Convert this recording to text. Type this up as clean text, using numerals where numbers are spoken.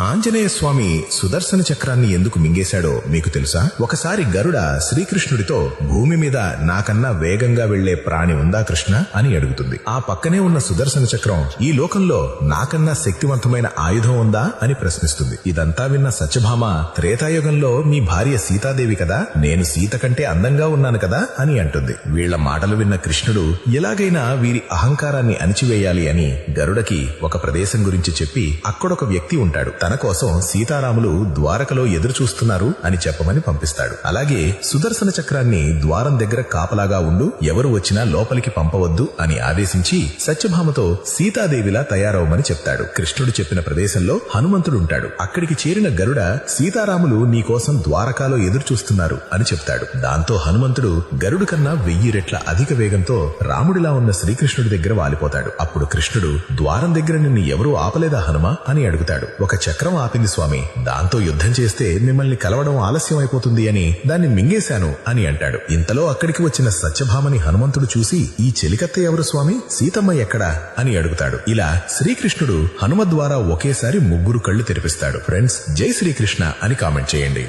ఆంజనేయ స్వామి సుదర్శన చక్రాన్ని ఎందుకు మింగేశాడో మీకు తెలుసా? ఒకసారి గరుడ శ్రీకృష్ణుడితో భూమి మీద నాకన్నా వేగంగా వెళ్లే ప్రాణి ఉందా కృష్ణ అని అడుగుతుంది. ఆ పక్కనే ఉన్న సుదర్శన చక్రం ఈ లోకంలో నాకన్నా శక్తివంతమైన ఆయుధం ఉందా అని ప్రశ్నిస్తుంది. ఇదంతా విన్న సత్యభామ, త్రేతాయుగంలో మీ భార్య సీతాదేవి కదా, నేను సీత కంటే అందంగా ఉన్నాను కదా అని అంటుంది. వీళ్ల మాటలు విన్న కృష్ణుడు ఎలాగైనా వీరి అహంకారాన్ని అణిచివేయాలి అని గరుడకి ఒక ప్రదేశం గురించి చెప్పి అక్కడొక వ్యక్తి ఉంటాడు, తన కోసం సీతారాములు ద్వారకలో ఎదురు చూస్తున్నారు అని చెప్పమని పంపిస్తాడు. అలాగే సుదర్శన చక్రాన్ని ద్వారం దగ్గర కాపలాగా ఉండు, ఎవరు వచ్చినా లోపలికి పంపవద్దు అని ఆదేశించి సత్యభామతో సీతాదేవిలా తయారవమని చెప్తాడు. కృష్ణుడు చెప్పిన ప్రదేశంలో హనుమంతుడుంటాడు. అక్కడికి చేరిన గరుడ సీతారాములు నీకోసం ద్వారకాలో ఎదురు చూస్తున్నారు అని చెప్తాడు. దాంతో హనుమంతుడు గరుడు కన్నా 1000 రెట్ల అధిక వేగంతో రాముడిలా ఉన్న శ్రీకృష్ణుడి దగ్గర వాలిపోతాడు. అప్పుడు కృష్ణుడు, ద్వారం దగ్గర నిన్ను ఎవరూ ఆపలేదా హనుమ అని అడుగుతాడు. ఒక చక్రం ఆపింది స్వామి, దాంతో యుద్ధం చేస్తే మిమ్మల్ని కలవడం ఆలస్యం అయిపోతుంది అని దాన్ని మింగేశాను అని అంటాడు. ఇంతలో అక్కడికి వచ్చిన సత్యభామని హనుమంతుడు చూసి, ఈ చెలికత్త ఎవరు స్వామి, సీతమ్మ ఎక్కడా అని అడుగుతాడు. ఇలా శ్రీకృష్ణుడు హనుమ ద్వారా ఒకేసారి 3 కళ్ళు తెరిపిస్తాడు. ఫ్రెండ్స్, జై శ్రీకృష్ణ అని కామెంట్ చేయండి.